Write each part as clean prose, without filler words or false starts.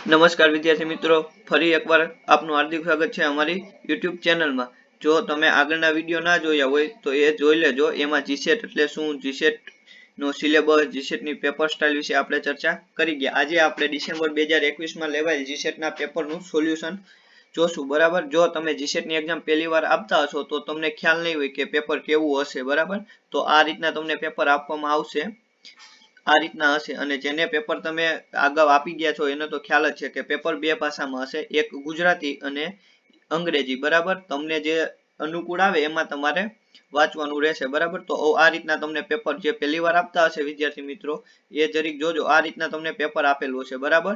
નમસ્કાર વિદ્યાર્થી મિત્રો, ફરી એકવાર આપનું હાર્દિક સ્વાગત છે અમારી YouTube ચેનલમાં। જો તમે આગળના વિડીયો ના જોયા હોય તો એ જોઈ લેજો। એમાં જીસેટ એટલે શું, જીસેટ નો સિલેબસ, જીસેટ ની પેપર સ્ટાઇલ વિશે આપણે ચર્ચા કરી ગયા। આજે આપણે ડિસેમ્બર 2021 માં લેવાયેલ જીસેટ ના પેપરનું સોલ્યુશન જોશું, બરાબર। જો તમે જીસેટ ની એક્ઝામ પહેલી વાર આપતા હશો તો તમને ખ્યાલ નહીં હોય કે પેપર કેવું હશે, બરાબર। તો આ રીતના તમને પેપર આપવામાં આવશે, આ રીતના હશે। અને જેને પેપર તમે અગાઉ આપી ગયા છો એને તો ખ્યાલ જ છે કે પેપર બે ભાષામાં હશે, એક ગુજરાતી અને અંગ્રેજી, બરાબર। તમને જે અનુકૂળ આવે એમાં તમારે વાંચવાનું રહેશે, બરાબર। તો આ રીતના તમને પેપર જે પહેલી વાર આપતા હશે વિદ્યાર્થી મિત્રો એ જરીક જોજો, આ રીતના તમને પેપર આપેલું હશે, બરાબર।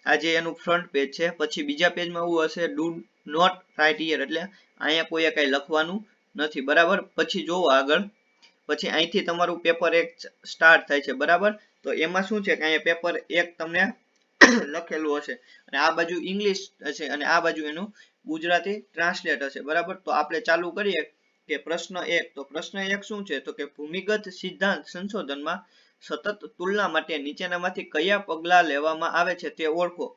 આજે એનું ફ્રન્ટ પેજ છે। પછી બીજા પેજમાં એવું હશે, ડુ નોટ રાઇટ હિયર, એટલે અહીંયા કોઈએ કઈ લખવાનું નથી, બરાબર। પછી જોવો આગળ, પછી અહીંથી તમારું પેપર એક સ્ટાર્ટ થાય છે, બરાબર। તો એમાં શું છે કે અહીંયા પેપર એક તમને લખેલું હશે અને આ બાજુ ઇંગ્લિશ હશે અને આ બાજુ એનું ગુજરાતી ટ્રાન્સલેટ હશે, બરાબર। તો આપણે ચાલુ કરીએ કે પ્રશ્ન 1। તો પ્રશ્ન 1 શું છે, તો કે ભૂમિગત સિદ્ધાંત સંશોધનમાં સતત તુલના માટે નીચેનામાંથી કયા પગલાં લેવામાં આવે છે તે ઓળખો।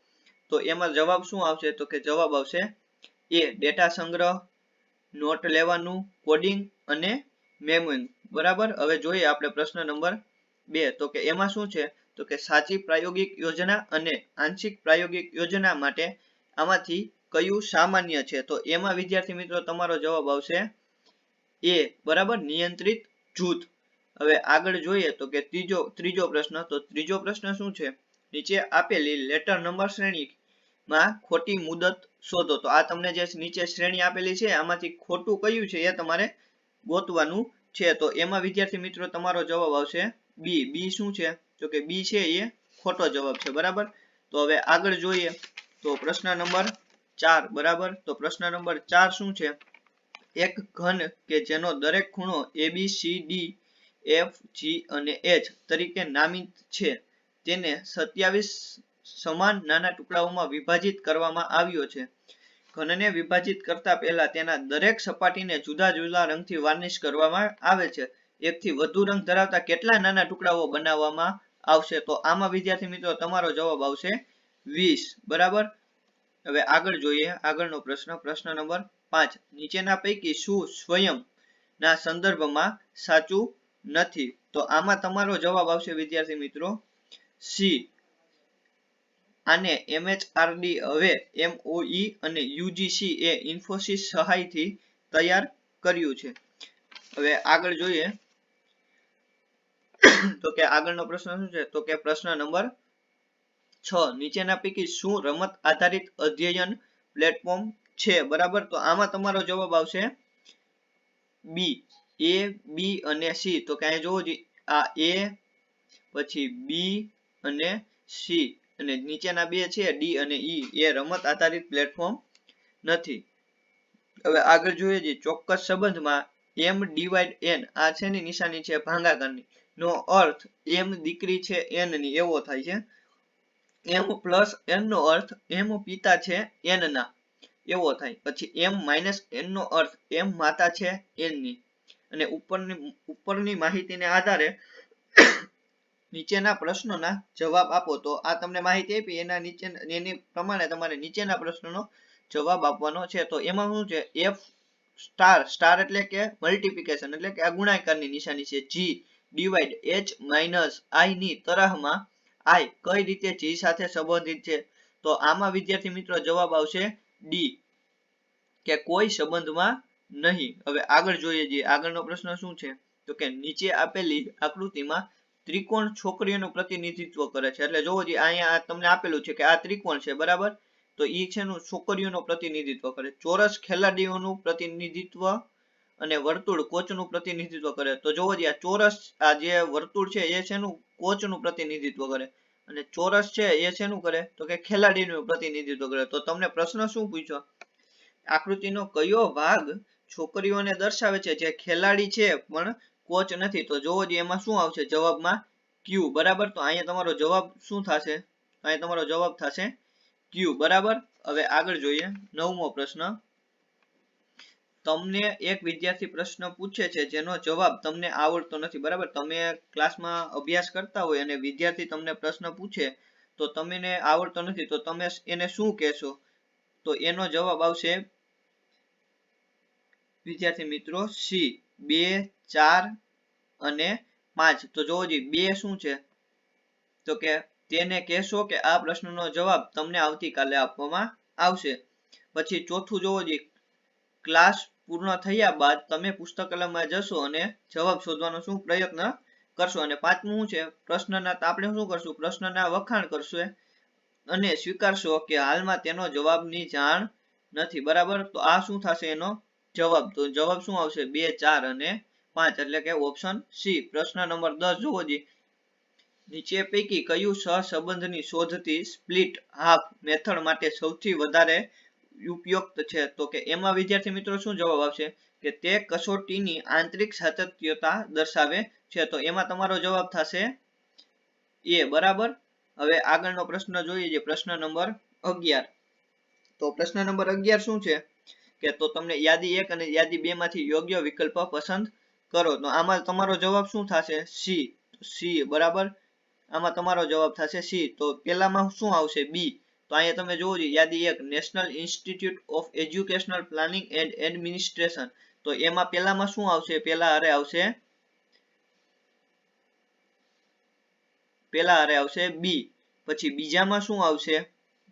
તો એમાં જવાબ શું આવશે, તો કે જવાબ આવશે એ, ડેટા સંગ્રહ, નોટ લેવાનું, કોડિંગ અને મેમોઇંગ, બરાબર। હવે જોઈએ આપણે પ્રશ્ન નંબર 2। તો કે એમાં શું છે, તો કે સાચી પ્રાયોગિક યોજના અને આંશિક પ્રાયોગિક યોજના માટે આમાંથી કયું સામાન્ય છે। તો એમાં વિદ્યાર્થી મિત્રો તમારો જવાબ આવશે એ, બરાબર, નિયંત્રિત જૂથ। હવે આગળ જોઈએ તો કે ત્રીજો પ્રશ્ન। તો ત્રીજો પ્રશ્ન શું છે, નીચે આપેલી લેટર નંબર શ્રેણીમાં ખોટી મુદત શોધો। તો આ તમને જે નીચે શ્રેણી આપેલી છે આમાંથી ખોટું કયું છે એ તમારે ગોતવાનું છે। તો એમાં વિદ્યાર્થી મિત્રો તમારો જવાબ આવશે બી। બી શું છે, તો કે બી છે એ ખોટો જવાબ છે, બરાબર। તો હવે આગળ જોઈએ તો પ્રશ્ન નંબર 4, બરાબર। તો પ્રશ્ન નંબર 4 શું છે, એક ઘન કે જેનો દરેક ખૂણો ABCD FG અને H તરીકે નામિત છે તેને 27 સમાન નાના ટુકડાઓમાં વિભાજિત કરવામાં આવ્યો છે। ઘનને વિભાજિત કરતા પહેલા તેના દરેક સપાટીને જુદા જુદા રંગથી વાર્નિશ કરવામાં આવે છે। એકથી વધુ રંગ ધરાવતા કેટલા નાના ટુકડાઓ બનાવવામાં આવશે। તો આમાં વિદ્યાર્થી મિત્રો તમારો જવાબ આવશે 20, બરાબર। હવે આગળ જોઈએ આગળનો પ્રશ્ન, પ્રશ્ન નંબર 5। નીચેના પૈકી શું સ્વયં ના સંદર્ભમાં સાચું નથી। તો આમાં તમારો જવાબ આવશે વિદ્યાર્થી મિત્રો સી। આને MHRD હવે MOE અને UGC એ ઇન્ફોસિસ સહાયથી તૈયાર કર્યું છે। હવે આગળ જોઈએ તો કે આગળનો પ્રશ્ન શું છે, તો કે પ્રશ્ન નંબર 6। નીચેના પૈકી શું રમત આધારિત અધ્યયન પ્લેટફોર્મ છે, બરાબર। તો આમાં તમારો જવાબ આવશે બી, એ, બી અને સી। તો કે અહીં જોવો આ એ, પછી બી અને સી અને નીચેના બે છે ડી અને ઈ, એ રમત આધારિત પ્લેટફોર્મ નથી। હવે આગળ જોઈએ ચોક્કસ સંબંધમાં m ડિવાઇડ n, આ શેની નિશાની છે, ભાગાકારની, નો અર્થ m દીકરી છે n ની એવો થાય છે। m પ્લસ n નો અર્થ m પિતા છે n ના એવો થાય। પછી m માઇનસ n નો અર્થ m માતા છે n ની। અને ઉપરની માહિતીને આધારે નીચેના પ્રશ્નોના જવાબ આપો। તો આ તમને માહિતી આપી એની પ્રમાણે તમારે નીચેના પ્રશ્નોનો જવાબ આપવાનો છે। તો એમાં શું છે, f સ્ટાર, સ્ટાર એટલે કે મલ્ટીપ્લિકેશન એટલે કે આ ગુણાકારની નિશાની છે। g divide h minus i ની તરાહમાં i કઈ રીતે g સાથે સંબંધિત છે। તો આમાં વિદ્યાર્થી મિત્રો જવાબ આવશે ડી, કે કોઈ સંબંધમાં નહીં। હવે આગળ જોઈએ આગળનો પ્રશ્ન શું છે, તો કે નીચે આપેલી આકૃતિમાં ત્રિકોણ છોકરીઓનું પ્રતિનિધિત્વ કરે છે। એટલે જોવો અહીંયા તમને આપેલું છે કે આ ત્રિકોણ છે, બરાબર। તો ઈ છે નું છોકરીઓનું પ્રતિનિધિત્વ કરે, ચોરસ ખેલાડીઓનું પ્રતિનિધિત્વ અને વર્તુળ કોચનું પ્રતિનિધિત્વ કરે। તો જોવો આ ચોરસ, આ જે વર્તુળ છે એ છે નું કોચનું પ્રતિનિધિત્વ કરે અને ચોરસ છે એ શેનું કરે, તો કે ખેલાડીનું પ્રતિનિધિત્વ કરે। તો તમને પ્રશ્ન શું પૂછ્યો, આકૃતિનો કયો ભાગ છોકરીઓને દર્શાવે છે જે ખેલાડી છે પણ કોચ નથી। તો જોવો એમાં શું આવશે જવાબમાં ક્યુ, બરાબર। તો અહીંયા તમારો જવાબ શું થશે, અહીંયા તમારો જવાબ થશે ક્યુ, બરાબર। હવે આગળ જોઈએ 9મો પ્રશ્ન। તમને એક વિદ્યાર્થી પ્રશ્ન પૂછે છે જેનો જવાબ તમને આવડતો નથી, બરાબર। તમે ક્લાસમાં અભ્યાસ કરતા હોય અને વિદ્યાર્થી તમને પ્રશ્ન પૂછે તો તમને આવડતો નથી તો તમે એને શું કહેશો? તો એનો જવાબ આવશે વિદ્યાર્થી મિત્રો સી 2, 4 અને 5. તો જોવો જી 2 શું છે? તો કે તેને કહેશો કે આ પ્રશ્નનો જવાબ તમને આવતીકાલે આપવામાં આવશે. પછી ચોથું જોવો જી, ક્લાસ પૂર્ણ થયા બાદ તમે પુસ્તકાલયમાં જશો અને જવાબ શોધવાનો શું પ્રયત્ન કરશો. અને પાંચમું શું છે? પ્રશ્નના આપણે શું કરશું? પ્રશ્નના વખાણ કરશું અને સ્વીકારશો કે હાલમાં તેનો જવાબની જાણ નથી. બરાબર, તો આ શું થશે એનો જવાબ? તો જવાબ શું આવશે? 2, 4 અને 5 એટલે કે ઓપ્શન સી. પ્રશ્ન નંબર 10 જોવો જી, નીચે પૈકી કયું સહસંબંધની શોધથી સ્પ્લિટ હાફ મેથડ માટે સૌથી વધારે ઉપયુક્ત છે? તો કે એમાં વિદ્યાર્થી મિત્રો શું જવાબ આવશે? કે તે કસોટીની આંતરિક સાતત્યતા દર્શાવે છે. તો એમાં તમારો જવાબ થશે એ. બરાબર, હવે આગળનો પ્રશ્ન જોઈએ છે, પ્રશ્ન નંબર 11. તો પ્રશ્ન નંબર 11 શું છે? કે તો તમને યાદી 1 અને યાદી 2 માંથી યોગ્ય વિકલ્પ પસંદ કરો. તો આમાં તમારો જવાબ શું થશે? સી. સી. બરાબર, આમાં તમારો જવાબ થશે સી. તો પેલામાં શું આવશે? બી. તો અહીંયા તમે જોવો છો યાદી 1 national institute of educational planning and administration. તો એમાં પેલામાં શું આવશે? પેલા હારે આવશે બી. પછી બીજામાં શું આવશે?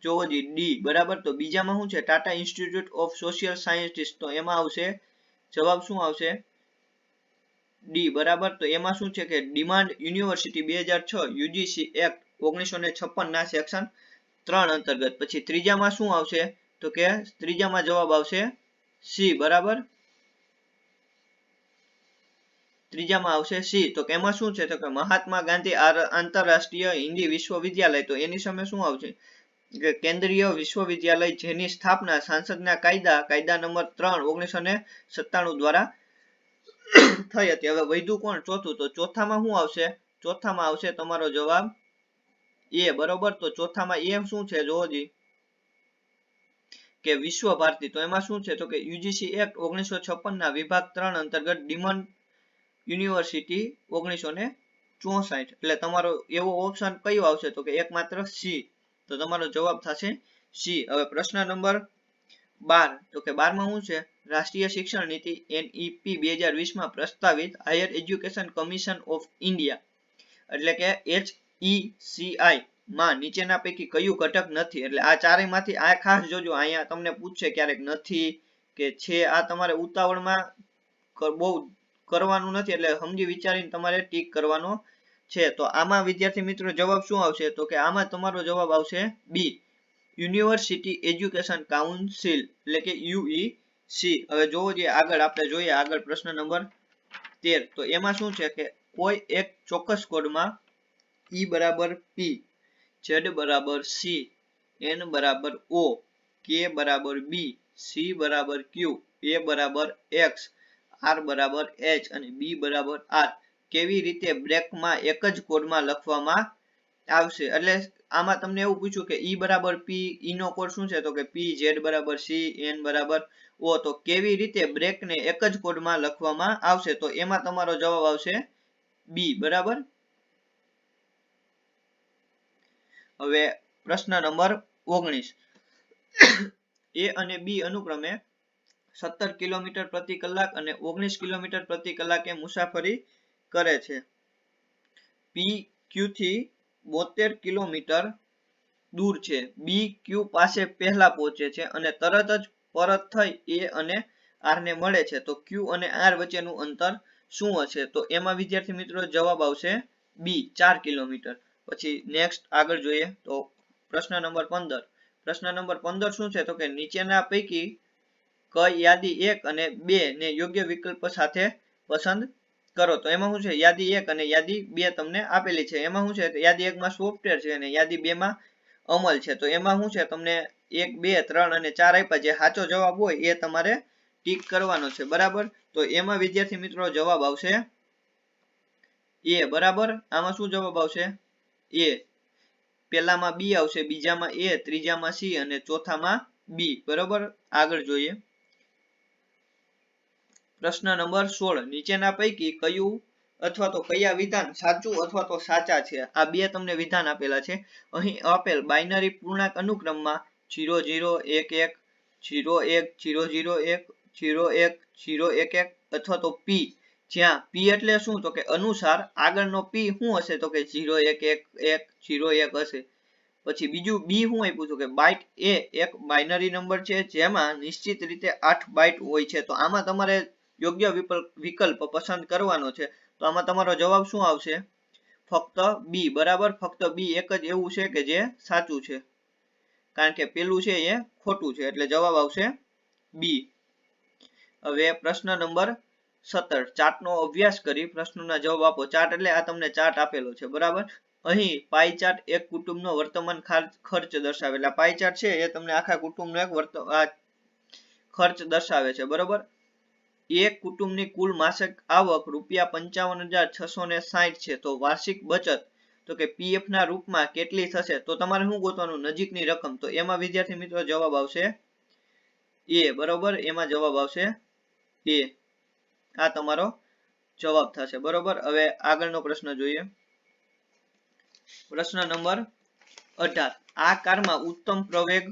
જોવો જી ડી. બરાબર, તો બીજામાં શું છે? Tata institute of social scientist. તો એમાં આવશે જવાબ શું આવશે? ડી. બરાબર, તો એમાં શું છે કે ડિમાન્ડ યુનિવર્સિટી 2006 યુજીસી એક્ટ 1956 ના સેક્શન 3 અંતર્ગત. પછી ત્રીજામાં શું આવશે? તો કે ત્રીજામાં જવાબ આવશે સી. બરાબર, ત્રીજામાં આવશે સી. તો એમાં શું છે? તો કે મહાત્મા ગાંધી આંતરરાષ્ટ્રીય હિન્દી વિશ્વવિદ્યાલય. તો એની સામે શું આવશે? કે કેન્દ્રીય વિશ્વવિદ્યાલય જેની સ્થાપના સાંસદના કાયદા નંબર 3 1997 દ્વારા થઈ હતી. હવે વૈધું કોણ? ચોથું. તો ચોથામાં શું આવશે? ચોથામાં આવશે તમારો જવાબ એ. બરોબર, તો ચોથામાં એ શું છે? જોવો જી કે વિશ્વ ભારતી. તો એમાં શું છે? તો કે યુજીસી એક્ટ 1956 ના વિભાગ 3 અંતર્ગત ડિમાન્ડ યુનિવર્સિટી 1964. એટલે તમારો એવો ઓપ્શન કયો આવશે? તો કે એકમાત્ર સી. તો તમારો જવાબ થશે સી. હવે પ્રશ્ન નંબર 12. તો કે 12 માં શું છે? રાષ્ટ્રીય શિક્ષણ નીતિ NEP 2020 માં પ્રસ્તાવિત higher education commission of India એટલે કે HECI માં નીચેના પૈકી કયું ઘટક નથી? એટલે આ ચારેય માંથી આ ખાસ જોજો, અહીંયા તમને પૂછશે ક્યારેક નથી કે છે. આ તમારે ઉતાવળમાં બહુ કરવાનું નથી, એટલે સમજી વિચારીને તમારે ટીક કરવાનો છે. તો આમાં વિદ્યાર્થી મિત્રો જવાબ શું આવશે? તો કે આમાં તમારો જવાબ આવશે બી, યુનિવર્સિટી એજ્યુકેશન કાઉન્સિલ એટલે કે UEC. હવે જોવો જોઈએ આગળ, આપણે જોઈએ આગળ પ્રશ્ન નંબર 13. તો એમાં શું છે કે કોઈ એક ચોક્કસ કોડમાં E બરાબર P, Z બરાબર C, N બરાબર O, K બરાબર B, C બરાબર Q, A બરાબર X, R બરાબર H અને B બરાબર R કેવી રીતે બ્રેકમાં એક જ કોડમાં લખવામાં આવશે? એટલે આમાં તમને એવું પૂછ્યું કે E બરાબર P, E નો કોડ શું છે? તો કે P, Z બરાબર C, N બરાબર O. તો કેવી રીતે બ્રેકને એક જ કોડમાં લખવામાં આવશે? તો એમાં તમારો જવાબ આવશે બી. બરાબર, હવે પ્રશ્ન નંબર 19. એ અને બી અનુક્રમે 17 કિલોમીટર પ્રતિ કલાક અને 19 કિલોમીટર પ્રતિ કલાકે મુસાફરી કરે છે. પી ક્યુ થી 72 કિલોમીટર દૂર છે. બી ક્યુ પાસે પહેલા પહોંચે છે અને તરત જ પરત થઈ એ અને આર ને મળે છે. તો ક્યુ અને આર વચ્ચેનું અંતર શું હશે? તો એમાં વિદ્યાર્થી મિત્રો જવાબ આવશે બી, 4 કિલોમીટર. પછી નેક્સ્ટ આગળ જોઈએ તો પ્રશ્ન નંબર 15. પ્રશ્ન નંબર 15 શું છે? તો કે નીચેના પૈકી કઈ યાદી 1 અને 2 ને યોગ્ય વિકલ્પ સાથે પસંદ કરો. તો એમાં શું છે? યાદી 1 અને યાદી 2 તમને આપેલી છે. એમાં શું છે? યાદી 1 માં સોફ્ટવેર છે અને યાદી 2 માં અમલ છે. તો એમાં શું છે? તમને 1, 2, 3 અને 4 આપ્યા. જે સાચો જવાબ હોય એ તમારે ટીક કરવાનો છે. બરાબર, તો એમાં વિદ્યાર્થી મિત્રો જવાબ આવશે એ. બરાબર, આમાં શું જવાબ આવશે? એ. પેલામાં બી આવશે, બીજામાં એ, ત્રીજામાં સી અને ચોથામાં બી. બરાબર, આગળ જોઈએ પ્રશ્ન નંબર 16. નીચેના પૈકી કયું અથવા તો કયા વિધાન સાચું અથવા તો સાચા છે. આ બે તમને વિધાન આપેલા છે. અહીં આપેલ બાઇનરી પૂર્ણાંક અનુક્રમમાં 0011 01 001 011 અથવા તો p, જ્યાં p એટલે શું તો કે અનુસાર આગળનો p શું હશે તો કે 0111 01 હશે. પછી બીજું b શું આપ્યું છે કે બાઇટ એ એક બાઇનરી નંબર છે જેમાં નિશ્ચિત રીતે 8 બાઇટ હોય છે. તો આમાં તમારે યોગ્ય વિકલ્પ પસંદ કરવાનો છે. તો આમાં તમારો જવાબ શું આવશે? ફક્ત બી. બરાબર, ફક્ત બી એક જ એવું છે કે જે સાચું છે, કારણ કે પેલું છે એ ખોટું છે, એટલે જવાબ આવશે બી. હવે પ્રશ્ન નંબર 17, ચાર્ટનો અભ્યાસ કરી પ્રશ્નોના જવાબ આપો. ચાર્ટ એટલે આ તમને ચાર્ટ આપેલો છે. બરાબર, અહીં પાઈ ચાર્ટ એક કુટુંબનો વર્તમાન ખર્ચ દર્શાવે. એટલે પાઈ ચાર્ટ છે એ તમને આખા કુટુંબનો એક ખર્ચ દર્શાવે છે. બરોબર, એક કુટુંબની કુલ માસિક આવક ₹55,660 છે. તો વાર્ષિક બચત તો કે પીએફ ના રૂપમાં કેટલી થશે? તો તમારે શું ગોતવાનું? નજીકની રકમ. તો એમાં વિદ્યાર્થી મિત્રો જવાબ આવશે એ. બરોબર, એમાં જવાબ આવશે એ. આ તમારો જવાબ થશે. બરોબર, હવે આગળનો પ્રશ્ન જોઈએ. પ્રશ્ન નંબર 18, આ કારમાં ઉત્તમ પ્રવેગ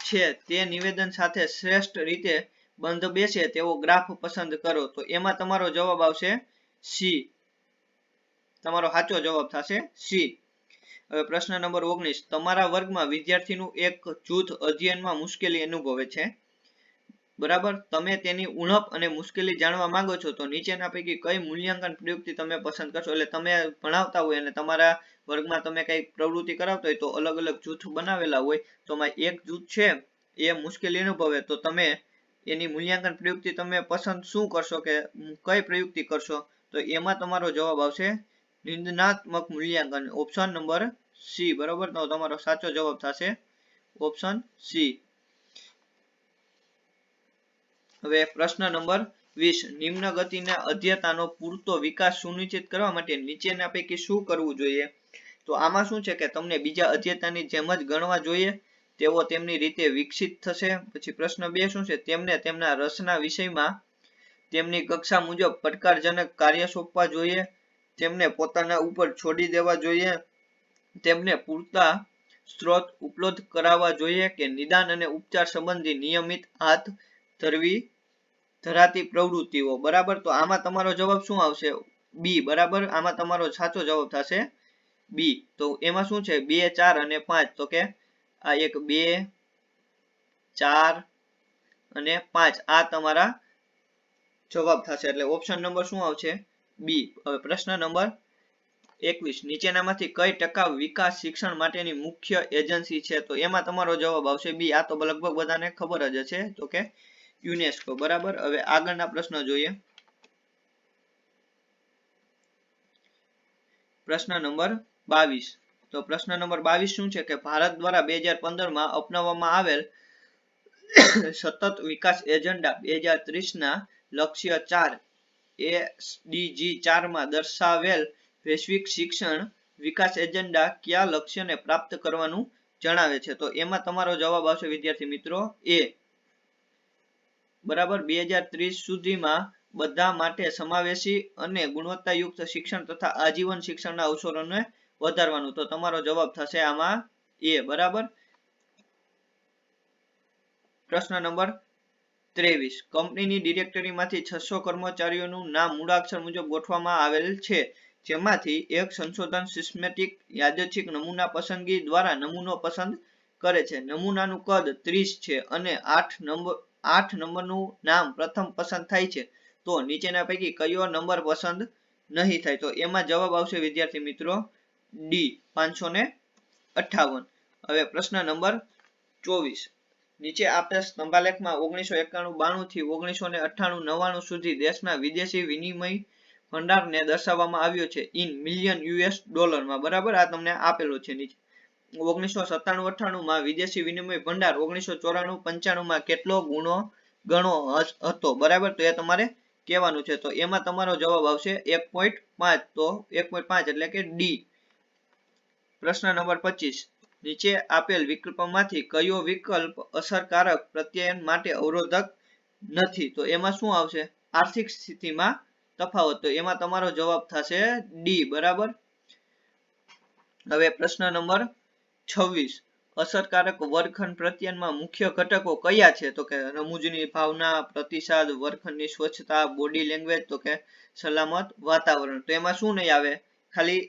છે તે નિવેદન સાથે શ્રેષ્ઠ રીતે બંધ બેસે તેવો ગ્રાફ પસંદ કરો. તો એમાં તમારો જવાબ આવશે સી. તમારો સાચો જવાબ થશે સી. હવે પ્રશ્ન નંબર 19, તમારા વર્ગમાં વિદ્યાર્થીનું એક જૂથ અધ્યયનમાં મુશ્કેલી અનુભવે છે. બરાબર, તમે તેની ઉણપ અને મુશ્કેલી જાણવા માંગો છો. તો નીચેના પૈકી કઈ મૂલ્યાંકન પ્રયુક્તિ તમે પસંદ કરશો? એટલે તમે ભણાવતા હોય અને તમારા વર્ગમાં તમે કઈ પ્રવૃત્તિ કરાવતા હોય તો અલગ અલગ જૂથ બનાવેલા હોય. તો એક જૂથ છે એ મુશ્કેલી અનુભવે તો તમે એની મૂલ્યાંકન પ્રયુક્તિ તમે પસંદ શું કરશો કે કઈ પ્રયુક્તિ કરશો? તો એમાં તમારો જવાબ આવશે નિંદનાત્મક મૂલ્યાંકન. Option number C. બરોબર, તો તમારો સાચો જવાબ થશે ઓપ્શન સી. હવે પ્રશ્ન નંબર 20, નિમ્ન ગતિના અધ્યતાનો પૂરતો વિકાસ સુનિશ્ચિત કરવા માટે નીચેના પૈકી શું કરવું જોઈએ? તો આમાં શું છે કે તમને બીજા અધ્યતાની જેમ જ ગણવા જોઈએ, તેઓ તેમની રીતે વિકસિત થશે. પછી પ્રશ્ન 2 શું છે? તેમને તેમના રસના વિષયમાં તેમની કક્ષા મુજબ પડકારજનક કાર્ય સોંપવા જોઈએ, તેમને પોતાના ઉપર છોડી દેવા જોઈએ, તેમને પૂરતા સ્ત્રોત ઉપલબ્ધ કરાવવા જોઈએ કે નિદાન અને ઉપચાર સંબંધી નિયમિત હાથ ધરાતી પ્રવૃત્તિઓ. બરાબર, તો આમાં તમારો જવાબ શું આવશે? બી. બરાબર, આમાં તમારો સાચો જવાબ થશે બી. તો એમાં શું છે? 2, 4 અને 5. તો કે આ 1, 2, 4 અને 5 આ તમારા જવાબ થશે. એટલે ઓપ્શન નંબર શું આવશે? બી. હવે પ્રશ્ન નંબર 21, નીચેનામાંથી કઈ ટકાઉ વિકાસ શિક્ષણ માટેની મુખ્ય એજન્સી છે? તો એમાં તમારો જવાબ આવશે બી. આ તો લગભગ બધાને ખબર જ હશે, તો કે યુનેસ્કો. બરાબર, હવે આગળના પ્રશ્ન જોઈએ. પ્રશ્ન નંબર 22, તો પ્રશ્ન નંબર 22 શું છે કે ભારત દ્વારા 2015 માં અપનાવવામાં આવેલ સતત વિકાસ એજન્ડા 2030 ના લક્ષ્ય 4 એસડીજી 4 માં દર્શાવેલ વૈશ્વિક શિક્ષણ વિકાસ એજન્ડા કયા લક્ષ્યને પ્રાપ્ત કરવાનું જણાવે છે? તો એમાં તમારો જવાબ આવશે વિદ્યાર્થી મિત્રો એ. બરાબર, 2030 સુધીમાં બધા માટે સમાવેશી અને ગુણવત્તાયુક્ત શિક્ષણ તથા આજીવન શિક્ષણના અવસરોને વધારવાનું. તો તમારો જવાબ થશે આમાં એ. બરાબર, પ્રશ્ન નંબર 23, કંપનીની ડિરેક્ટરીમાંથી 600 કર્મચારીઓનું નામ મૂળાક્ષર મુજબ ગોઠવવામાં આવેલ છે, જેમાંથી એક સંશોધન સિસ્ટેમેટિક યાદચ્છિક નમૂના પસંદગી દ્વારા નમૂનો પસંદ કરે છે. નમૂનાનું કદ 30 છે અને 8 નંબરનું નામ પ્રથમ પસંદ થાય છે. તો નીચેના પૈકી કયો નંબર પસંદ નહીં થાય? તો એમાં જવાબ આવશે વિદ્યાર્થી મિત્રો ડી 558. હવે પ્રશ્ન નંબર 24, નીચે આપેલ સ્તંભાલેખમાં 1991-92 થી 1998-99 સુધી દેશના વિદેશી વિનિમય ભંડારને દર્શાવવામાં આવ્યો છે ઇન મિલિયન US ડોલરમાં. બરાબર, આ તમને આપેલો છે નીચે. 1997-98 માં વિદેશી વિનિમય ભંડાર 1994-95 માં કેટલો ગણો હતો? બરાબર, તો એ તમારે કહેવાનું છે. તો એમાં તમારો જવાબ આવશે 1.5. તો 1.5 એટલે કે ડી. પ્રશ્ન નંબર 25, નીચે આપેલ વિકલ્પમાંથી કયો વિકલ્પ અસરકારક પ્રત્યાયન માટે અવરોધક નથી? તો એમાં શું આવશે? આર્થિક સ્થિતિમાં તફાવત, તો એમાં તમારો જવાબ થશે ડી. બરાબર. હવે પ્રશ્ન નંબર 26. અસરકારક વર્ગખંડ પ્રત્યાયનમાં મુખ્ય ઘટકો કયા છે? તો કે રમૂજની ભાવના, પ્રતિસાદ, વર્ગખંડની સ્વચ્છતા, બોડી લેંગ્વેજ, તો કે સલામત વાતાવરણ. તો એમાં શું નહીં આવે? ખાલી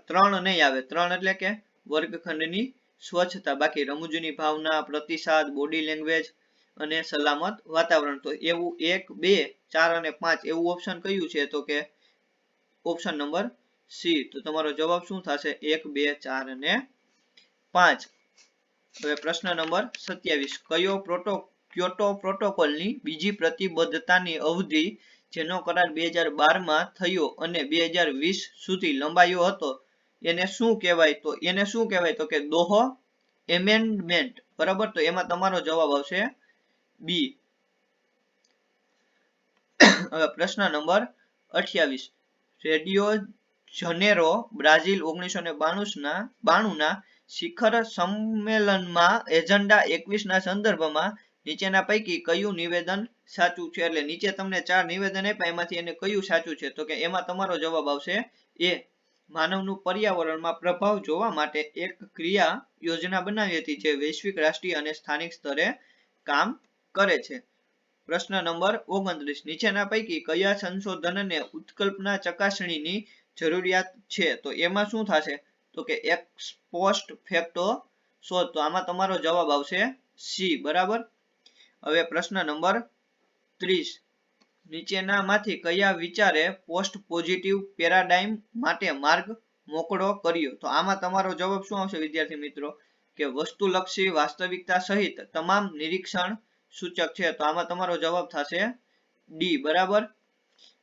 3 નહીં આવે. 3 એટલે કે વર્ગખંડની સ્વચ્છતા. બાકી રમૂજની ભાવના, પ્રતિસાદ, બોડી લેંગ્વેજ અને સલામત વાતાવરણ. તો એવું 1, 2, 4 અને 5 એવું ઓપ્શન કયું છે? તો કે ઓપ્શન નંબર સી. તો તમારો જવાબ શું થશે? 1, 2, 4 અને 5. હવે પ્રશ્ન નંબર 27. ક્યોટો પ્રોટોકોલની બીજી પ્રતિબદ્ધતાની અવધિ જેનો કરાર 2012 માં થયો અને 2020 સુધી લંબાયો હતો એને શું કહેવાય? તો એને શું કહેવાય? તો કે દોહો એમેન્ડમેન્ટ. બરાબર. તો એમાં તમારો જવાબ આવશે બી. હવે પ્રશ્ન નંબર 28. રેડિયો જનેરો બ્રાઝિલ 1992 ના શિખર સંમેલનમાં એજન્ડા 21 ના સંદર્ભમાં નીચેના પૈકી કયું નિવેદન સાચું છે? એટલે નીચે તમને 4 નિવેદન આપ્યા, એમાંથી એને કયું સાચું છે? તો કે એમાં તમારો જવાબ આવશે એ. માનવનું પર્યાવરણમાં પ્રભાવ જોવા માટે એક ક્રિયા યોજના બનાવી હતી જે વૈશ્વિક, રાષ્ટ્રીય અને સ્થાનિક સ્તરે કામ કરે છે. પ્રશ્ન નંબર 29. નીચેના પૈકી કયા સંશોધનને ઉત્કલ્પના ચકાસણીની જરૂરિયાત છે? તો એમાં શું થશે? તો કે એક્સ પોસ્ટ ફેક્ટો શોધ. તો આમાં તમારો જવાબ આવશે સી. બરાબર. હવે પ્રશ્ન નંબર 30. નીચેનામાંથી કયા વિચારે પોસ્ટ પોઝિટિવ પેરાડાઇમ માટે માર્ગ મોકળો કર્યો? તો આમાં તમારો જવાબ શું આવશે વિદ્યાર્થી મિત્રો? કે વસ્તુલક્ષી વાસ્તવિકતા સહિત તમામ નિરીક્ષણ સૂચક છે. તો આમાં તમારો જવાબ થશે ડી. બરાબર.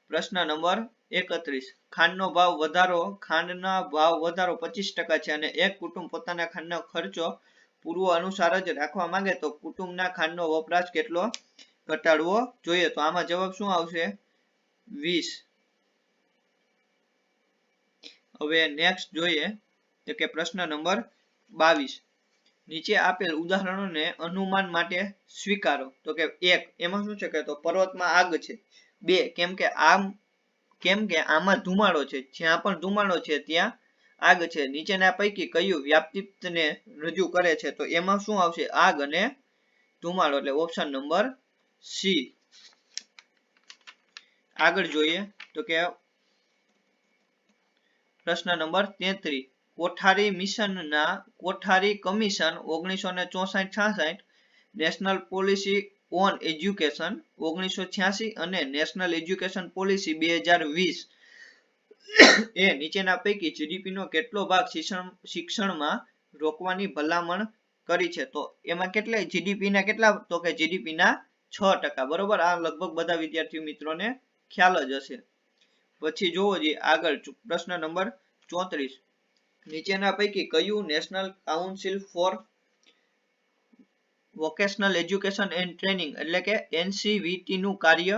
પ્રશ્ન નંબર 31. ખાંડનો ખાંડના ભાવ વધારો 25% છે અને એક કુટુંબ પોતાના ખાંડનો ખર્ચો પૂર્વ અનુસાર જ રાખવા માંગે તો કુટુંબના ખાંડનો વપરાશ કેટલો ઘટાડવો જોઈએ? તો આમાં જવાબ શું આવશે? 20. હવે નેક્સ્ટ જોઈએ તો કે પ્રશ્ન નંબર 22. નીચે આપેલ ઉદાહરણોને અનુમાન માટે સ્વીકારો. તો કે 1. એમાં શું છે? કે તો પર્વતમાં આગ છે. 2. કેમ કે આમાં ધુમાડો છે. જ્યાં પણ ધુમાડો છે ત્યાં આગ છે. નીચેના પૈકી કયું વ્યાપ્તિને રજૂ કરે છે? તો એમાં શું આવશે? આગ અને ધુમાડો. એટલે ઓપ્શન નંબર સી. આગળ જોઈએ તો કે પ્રશ્ન number 33. Kothari commission 1964-66, national policy on education 1986 અને નેશનલ એજ્યુકેશન પોલિસી 2020 એ નીચેના પૈકી જીડીપીનો કેટલો ભાગ શિક્ષણમાં રોકવાની ભલામણ કરી છે? તો એમાં કેટલા જીડીપીના કેટલા? તો કે જીડીપીના 6%. બરોબર. આ લગભગ બધા વિદ્યાર્થી મિત્રોને ખ્યાલ જ હશે. પછી જોવો જોઈએ આગળ પ્રશ્ન નંબર 34. નીચેના પૈકી કયું national council four vocational education and training એટલે કે એનસીવીટી નું કાર્ય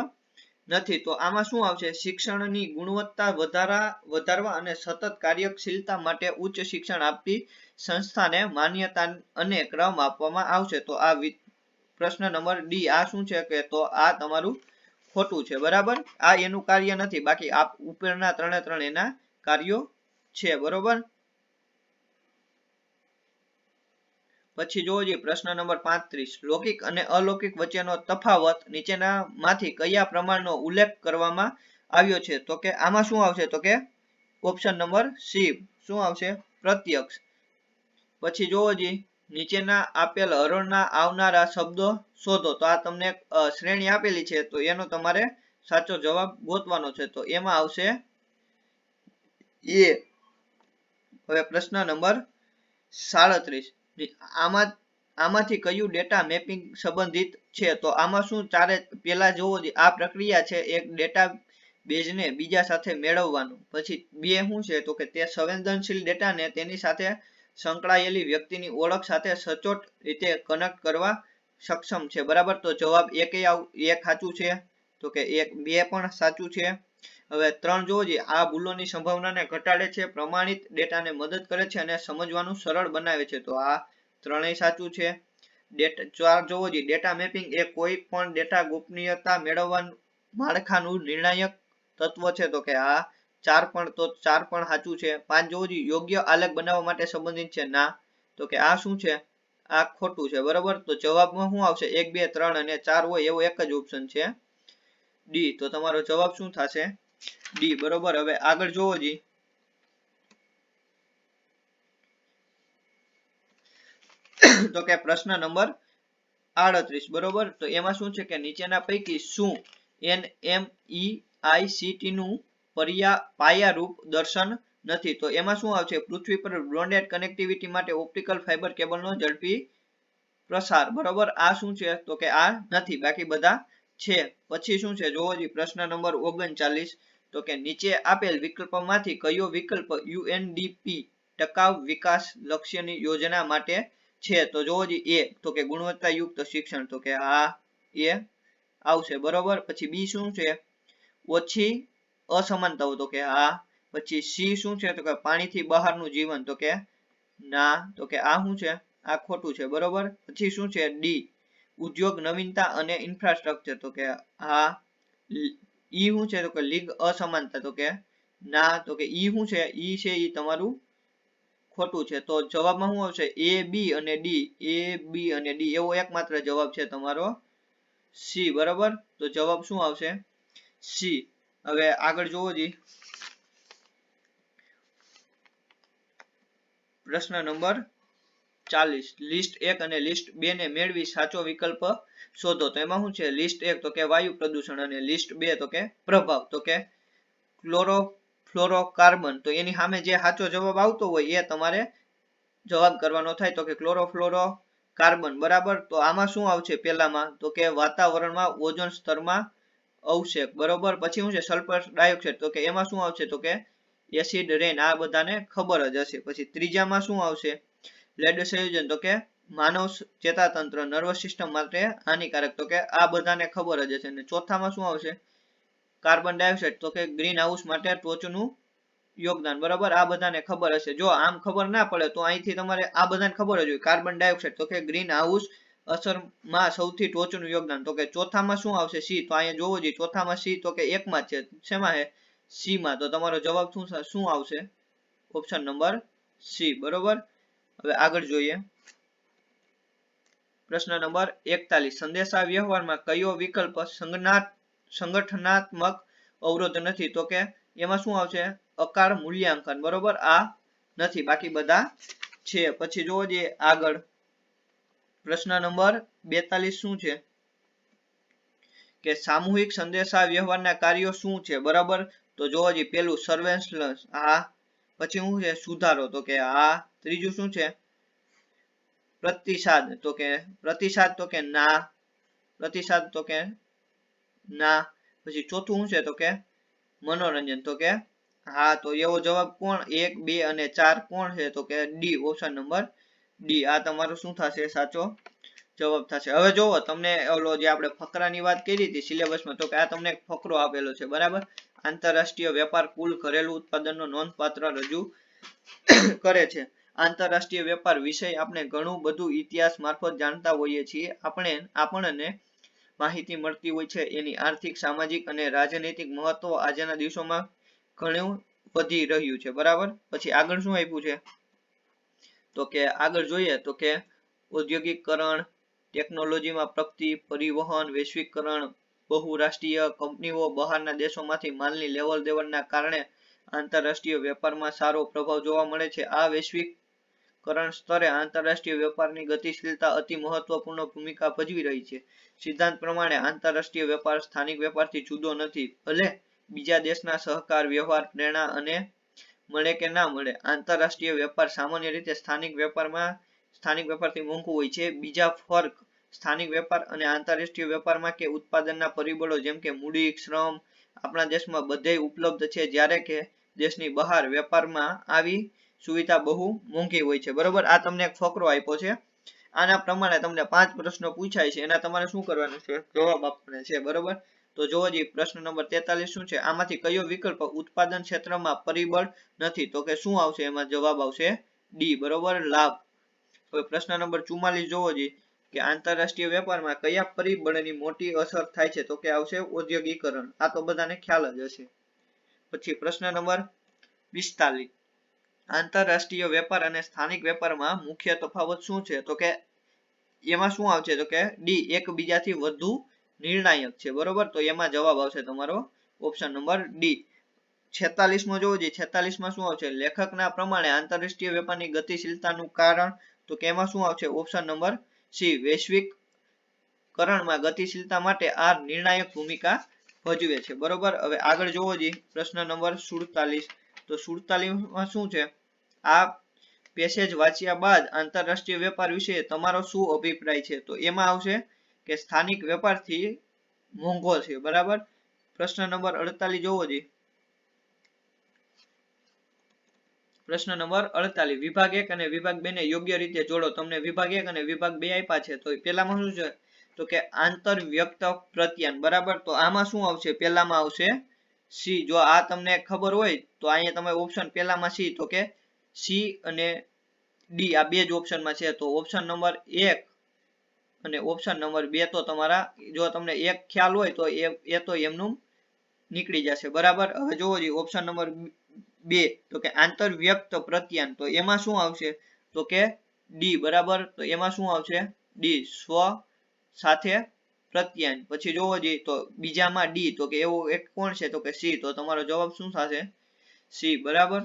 નથી? તો આમાં શું આવશે? શિક્ષણની ગુણવત્તા વધારવા અને સતત કાર્યશીલતા માટે ઉચ્ચ શિક્ષણ આપતી સંસ્થાને માન્યતા અને ક્રમ આપવામાં આવશે. તો આ પ્રશ્ન નંબર ડી. આ શું છે? કે તો આ તમારું ખોટું છે. બરાબર. આ એનું કાર્ય નથી. બાકી આ ઉપરના 3 એના કાર્યો છે. બરોબર. પછી જોવો જોઈએ પ્રશ્ન નંબર 35. લૌકિક અને અલૌકિક વચ્ચેનો તફાવત નીચેનામાંથી કયા પ્રમાણનો ઉલ્લેખ કરવામાં આવ્યો છે? તો કે આમાં શું આવશે? તો કે ઓપ્શન નંબર સી. શું આવશે? પ્રત્યક્ષ. પછી જોવો જોઈએ નીચેના આપેલ હરોળના આવનારા શબ્દો શોધો. તો આ તમને શ્રેણી આપેલી છે તો એનો તમારે સાચો જવાબ ગોતવાનો છે. તો એમાં આવશે એ. હવે પ્રશ્ન નંબર 37. આમાંથી કયું ડેટા મેપિંગ સંબંધિત છે? તો આમાં શું પેલા જોવો આ પ્રક્રિયા છે એક ડેટા બેઝને બીજા સાથે મેળવવાનું. પછી 2 શું છે? તો કે તે સંવેદનશીલ ડેટાને તેની સાથે સંકળાયેલી વ્યક્તિની ઓળખ સાથે સચોટ રીતે કનેક્ટ કરવા સક્ષમ છે. બરાબર. તો જવાબ 1 સાચું છે. તો કે 2 પણ સાચું છે. હવે 3 જોવો જોઈએ આ ભૂલોની સંભાવનાને ઘટાડે છે, પ્રમાણિત ડેટાને મદદ કરે છે અને સમજવાનું સરળ બનાવે છે. તો આ 3 સાચું છે. 4 જોવો જોઈએ ડેટા મેપિંગ એ કોઈ પણ ડેટા ગોપનીયતા મેળવવા માળખાનું નિર્ણાયક તત્વ છે તો કે આ 4 પણ, તો 4 પણ સાચું છે. 5 જોવો જોઈએ, યોગ્ય આલેખ બનાવવા માટે સંબંધિત છે, ના. તો કે આ શું છે, આ ખોટું છે. બરોબર, તો જવાબમાં શું આવશે, 1 2 3 અને 4 હોય એવો એક જ ઓપ્શન છે ડી. તો તમારો જવાબ શું થશે, ડી. બરોબર, હવે આગળ જોવો જી. તો કે પ્રશ્ન નંબર 38. બરોબર, તો એમાં શું છે કે નીચેના પૈકી શું NMEICT નું પાયારૂપ દર્શન નથી? તો એમાં શું આવશે, પૃથ્વી પર બ્રોડબેન્ડ કનેક્ટિવિટી માટે ઓપ્ટિકલ ફાઇબર કેબલનો ઝડપી પ્રસાર. બરોબર, આ શું છે, તો કે આ નથી, બાકી બધા છે. પછી શું છે જોવો જી, પ્રશ્ન નંબર 39. તો કે નીચે આપેલ વિકલ્પમાંથી કયો વિકલ્પ UNDP ટકાઉ વિકાસ લક્ષ્યની યોજના માટે છે? તો જોવો જી, એ તો કે ગુણવત્તાયુક્ત શિક્ષણ, તો કે આ એ આવશે. બરોબર, પછી બી શું છે, ઓછી અસમાનતાઓ, તો કે આ. પછી સી શું છે, તો કે પાણીથી બહારનું જીવન, તો કે ના. તો કે આ શું છે, આ ખોટું છે. બરોબર, પછી શું છે, ડી ઉદ્યોગ નવીનતા અને ઇન્ફ્રાસ્ટ્રક્ચર, તો કે હા. ઈ શું છે, તો કે લિંગ અસમાનતા, તો કે ના. તો કે ઈ શું છે, ઈ છે ઈ તમારું ખોટું છે. તો જવાબમાં શું આવશે, એ બી અને ડી, એ બી અને ડી એવો એકમાત્ર જવાબ છે તમારો સી. બરોબર, તો જવાબ શું આવશે, સી. હવે આગળ જોવો જી, પ્રશ્ન નંબર 40. લિસ્ટ 1 અને લિસ્ટ 2 ને મેળવી સાચો વિકલ્પ શોધો. તો એમાં શું છે, લિસ્ટ 1 તો કે વાયુ પ્રદૂષણ અને લિસ્ટ 2 તો કે પ્રભાવ. તો કે ક્લોરોફ્લોરોકાર્બન, તો એની સામે જે સાચો જવાબ આવતો હોય એ તમારે જવાબ કરવાનો થાય. તો કે ક્લોરોફ્લોરોકાર્બન. બરાબર, તો આમાં શું આવશે પેલામાં, તો કે વાતાવરણમાં ઓઝોન સ્તરમાં અવક્ષેપ. બરોબર, પછી શું છે, સલ્ફર ડાયોક્સાઇડ, તો કે એમાં શું આવશે, તો કે એસિડ રેન. આ બધાને ખબર જ હશે. પછી ત્રીજામાં શું આવશે, લેડ સંયોજન, તો કે માનવ ચેતાતંત્ર નર્વસ સિસ્ટમ માટે હાનિકારક, તો કે આ બધાને ખબર જ હશે. અને ચોથામાં શું આવશે, કાર્બન ડાયોક્સાઇડ, તો કે ગ્રીન હાઉસ માટે ટોચનું યોગદાન. બરાબર, આ બધાને ખબર હશે. જો આમ ખબર ના પડે તો અહીંથી તમારે આ બધાને ખબર જ હોય, કાર્બન ડાયોક્સાઇડ, તો કે ગ્રીન હાઉસ અસરમાં સૌથી ટોચનું યોગદાન. તો કે ચોથામાં શું આવશે, સી. તો અહીંયા જોવો જોઈએ, ચોથામાં સી, તો કે એકમાં જ છે. શેમાં છે, સી માં. તો તમારો જવાબ શું આવશે, ઓપ્શન નંબર સી. બરોબર, હવે આગળ જોઈએ, પ્રશ્ન નંબર 41. સંદેશા વ્યવહારમાં કયો વિકલ્પ સંગઠનાત્મક અવરોધ નથી? તો કે એમાં શું આવશે, અકાળ મૂલ્યાંકન. બરોબર, આ નથી, બાકી બધા છે. પછી જોવો જોઈએ આગળ, પ્રશ્ન નંબર 42 શું છે કે સામૂહિક સંદેશા વ્યવહારના કાર્યો શું છે? બરાબર, તો જોવો જોઈએ, પેલું સર્વેલન્સ, આ. પછી શું છે, સુધારો, તો કે આ. ત્રીજું શું છે, પ્રતિસાદ, તો કે ના. પ્રતિસાદ, તો કે ના. પછી ચોથું શું છે, તો કે મનોરંજન, તો કે હા. તો એવો જવાબ કોણ, 1 2 અને 4 કોણ છે, તો કે ડી, ઓપ્શન નંબર ડી. આ તમારો શું થશે, સાચો જવાબ થશે. હવે જોવો, તમને ઓલો જે આપણે ફકરાની વાત કરી હતી સિલેબસમાં, તો કે આ તમને ફકરો આપેલો છે. બરાબર, આંતરરાષ્ટ્રીય વેપાર કુલ ઘરેલું ઉત્પાદનનો નોંધપાત્ર રજૂ કરે છે. આંતરરાષ્ટ્રીય વેપાર વિષય આપણે ઘણું બધું ઇતિહાસ મારફત જાણતા હોઈએ છીએ. આપણને માહિતી મળતી હોય છે. એની આર્થિક, સામાજિક અને રાજનૈતિક મહત્વ આજના દિવસોમાં ઘણું વધી રહ્યું છે. બરાબર, પછી આગળ શું આપ્યું છે, તો કે આગળ જોઈએ, તો કે ઔદ્યોગિકરણ, ટેકનોલોજીમાં પ્રગતિ, પરિવહન, વૈશ્વિકરણ, બહુરાષ્ટ્રીય કંપનીઓ બહારના દેશોમાંથી માલની લેવલ દેવડના કારણે આંતરરાષ્ટ્રીય વેપારમાં સારો પ્રભાવ જોવા મળે છે. આ વૈશ્વિકરણ સ્તરે આંતરરાષ્ટ્રીય વેપારની ગતિશીલતા અતિ મહત્વપૂર્ણ ભૂમિકા ભજવી રહી છે. સિદ્ધાંત પ્રમાણે આંતરરાષ્ટ્રીય વેપાર સ્થાનિક વેપારથી જુદો નથી. ભલે બીજા દેશના સહકાર, વ્યવહાર, પ્રેરણા અને મળે કે ના મળે, આંતરરાષ્ટ્રીય વેપાર સામાન્ય રીતે સ્થાનિક વેપારથી મોંઘું હોય છે. બીજા ફર્ક સ્થાનિક વેપાર અને આંતરરાષ્ટ્રીય વેપારમાં કે ઉત્પાદનના પરિબળો જેમ કે મૂડી, શ્રમ આપણા દેશમાં બધે ઉપલબ્ધ છે, જ્યારે કે દેશની બહાર વેપારમાં આવી સુવિધા બહુ મોંઘી હોય છે. બરોબર, આ તમને એક ફકરો આપ્યો છે. આના પ્રમાણે તમને 5 પ્રશ્નો પૂછાય છે, એના તમારે શું કરવાનું છે, જવાબ આપવાનો છે. બરોબર, તો જોવો જોઈએ, પ્રશ્ન નંબર 43 શું છે, આમાંથી કયો વિકલ્પ ઉત્પાદન ક્ષેત્રમાં પરિબળ નથી? તો કે શું આવશે, એમાં જવાબ આવશે ડી. બરોબર, લાભ. હવે પ્રશ્ન નંબર 44 જોવો જોઈએ કે આંતરરાષ્ટ્રીય વેપારમાં કયા પરિબળની મોટી અસર થાય છે? તો કે આવશે ઔદ્યોગિકરણ. આ તો બધાને ખ્યાલ જ હશે. પછી પ્રશ્ન નંબર 45 આંતરરાષ્ટ્રીય વેપાર અને સ્થાનિક વેપારમાં મુખ્ય તફાવત શું છે? તો કે એમાં શું આવશે? તો કે ડી એકબીજાથી વધુ નિર્ણાયક છે. બરોબર, તો એમાં જવાબ આવશે તમારો ઓપ્શન નંબર ડી. 46 માં જોવો જોઈએ. 46 માં શું આવશે? લેખકના પ્રમાણે આંતરરાષ્ટ્રીય વેપારની ગતિશીલતાનું કારણ, તો કે એમાં શું આવશે? ઓપ્શન નંબર સી વૈશ્વિકરણમાં ગતિશીલતા માટે આ નિર્ણાયક ભૂમિકા ભજવે છે. બરોબર, હવે આગળ જોવો જોઈએ પ્રશ્ન નંબર 47. તો 47 માં શું છે? આ પેસેજ વાંચ્યા બાદ આંતરરાષ્ટ્રીય વેપાર વિશે તમારો શું અભિપ્રાય છે? તો એમાં આવશે કે સ્થાનિક વેપારથી મોંઘો છે. બરાબર, પ્રશ્ન નંબર 48 જોવો જોઈએ. પ્રશ્ન નંબર 48 વિભાગ 1 અને વિભાગ 2 ને યોગ્ય રીતે જોડો. તમને વિભાગ 1 અને વિભાગ 2 આપ્યા છે. તો પેલામાં શું છે? તો કે આંતર વ્યક્ત પ્રત્યાયન. બરાબર, તો આમાં શું આવશે? પેલામાં આવશે સી. જો આ તમને ખબર હોય તો અહીંયા તમે ઓપ્શન પેલામાં સી, તો કે સી અને ડી આ બે જ ઓપ્શનમાં છે. તો ઓપ્શન નંબર 1 અને ઓપ્શન નંબર 2 તો તમારા, જો તમને એક ખ્યાલ હોય તો એ તો એમનું નીકળી જશે. બરાબર, હવે જોવો જોઈએ ઓપ્શન નંબર 2, તો કે આંતર વ્યક્ત પ્રત્યાયન. તો એમાં શું આવશે? તો કે ડી. બરાબર, તો એમાં શું આવશે? ડી સ્વ સાથે પ્રત્યાયન. પછી જોવો જોઈએ તો બીજામાં ડી, તો કે એવું એક કોણ છે? તો કે સી. તો તમારો જવાબ શું થશે? સી. બરાબર,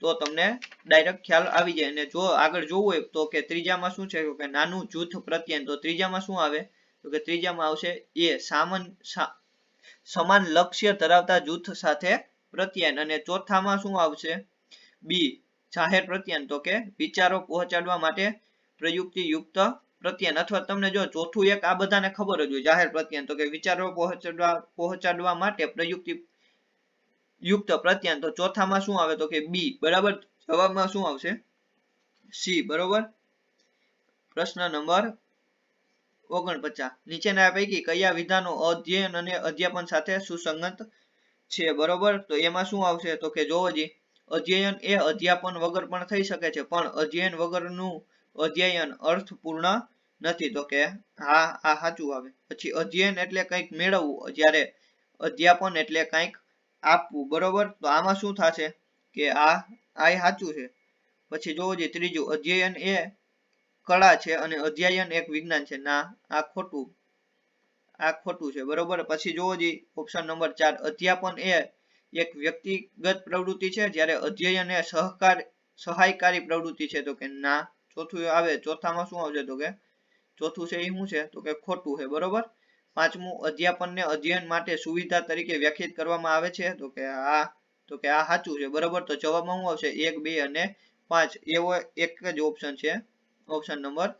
તો તમને ડાયરેક્ટ ખ્યાલ આવી જાય. અને જો આગળ જોવું હોય તો કે ત્રીજામાં શું છે? કે નાનું જૂથ પ્રત્યાયન. તો ત્રીજામાં શું આવે? તો કે ત્રીજામાં આવશે એ સમાન લક્ષ્ય ધરાવતા જૂથ સાથે પ્રત્યાયન. અને ચોથામાં શું આવશે? બી જાહેર પ્રત્યાયન. તો કે વિચારો પહોંચાડવા માટે પ્રયુક્તિ યુક્ત પ્રત્યાયન. અથવા તમને જો ચોથું એક આ બધાને ખબર જ હોય, જાહેર પ્રત્યાયન, તો કે વિચારો પહોંચાડવા માટે પ્રયુક્તિ યુક્ત પ્રત્યાયન. તો ચોથામાં શું આવે? તો કે બી. બરાબર, જવાબમાં શું આવશે? સી. બરોબર, પ્રશ્ન નંબર 49 નીચેના પૈકી કયા વિધાનો અધ્યયન અને અધ્યાપન સાથે સુસંગત છે? બરોબર, તો એમાં શું આવશે? તો કે જોવો જી અધ્યયન એ અધ્યાપન વગર પણ થઈ શકે છે, પણ અધ્યયન વગરનું અધ્યયન અર્થપૂર્ણ નથી. તો કે હા, આ સાચું આવે. પછી અધ્યયન એટલે કંઈક મેળવવું, જ્યારે અધ્યાપન એટલે કંઈક આપવું. બરોબર, તો આમાં શું થશે? કે આ સાચું છે. પછી જોવો જોઈએ ત્રીજું, અધ્યયન એ કળા છે અને અધ્યયન એક વિજ્ઞાન છે. ના, આ ખોટું છે. બરોબર, પછી જોવો જોઈએ ઓપ્શન નંબર 4, અધ્યાપન એ એક વ્યક્તિગત પ્રવૃત્તિ છે, જ્યારે અધ્યયન એ સહાયકારી પ્રવૃત્તિ છે. તો કે ના, ચોથું આવે. ચોથામાં શું આવશે? તો કે ચોથું છે એ શું છે? તો કે ખોટું છે. બરોબર, પાંચમું, અધ્યાપનને અધ્યયન માટે સુવિધા તરીકે વ્યાખ્યાયિત કરવામાં આવે છે. તો કે આ સાચું છે. બરોબર, તો જવાબમાં શું આવશે? 1, 2 અને 5 એવો એક જ ઓપ્શન છે, ઓપ્શન નંબર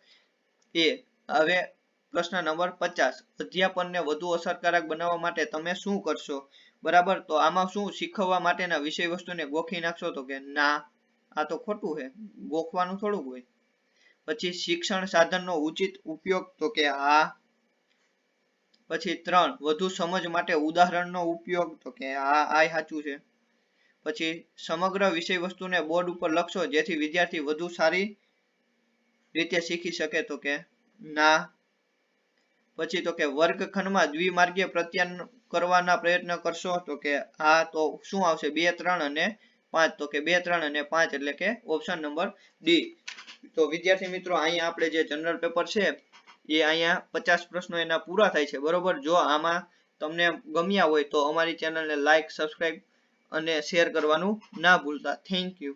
એ. હવે પ્રશ્ન નંબર 50 અધ્યાપનને વધુ અસરકારક બનાવવા માટે તમે શું કરશો? બરાબર, તો આમાં શું શીખવવા માટેના વિષય વસ્તુને ગોખી નાખશો? તો કે ના, આ તો ખોટું છે, ગોખવાનું થોડુંક હોય. પછી શિક્ષણ સાધનનો ઉચિત ઉપયોગ. તો કે આ. પછી 3 વધુ સમજ માટે ઉદાહરણનો ઉપયોગ. તો કે આ સાચું છે. પછી સમગ્ર વિષય વસ્તુને બોર્ડ ઉપર લખશો જેથી વિદ્યાર્થી વધુ સારી રીતે શીખી શકે. તો કે ના. પછી તો કે વર્ગખંડમાં દ્વિમાર્ગીય પ્રત્યાયન કરવાના પ્રયત્ન કરશો. તો કે આ તો શું આવશે? 2, 3 અને 5. તો કે 2, 3 અને 5 એટલે કે ઓપ્શન નંબર ડી. તો વિદ્યાર્થી મિત્રો, અહીંયા આપણે જે જનરલ પેપર છે એ અહીંયા 50 પ્રશ્નો એના પૂરા થાય છે. બરોબર, જો આમાં તમને ગમ્યા હોય તો અમારી ચેનલને લાઈક, સબસ્ક્રાઈબ અને શેર કરવાનું ના ભૂલતા. Thank you.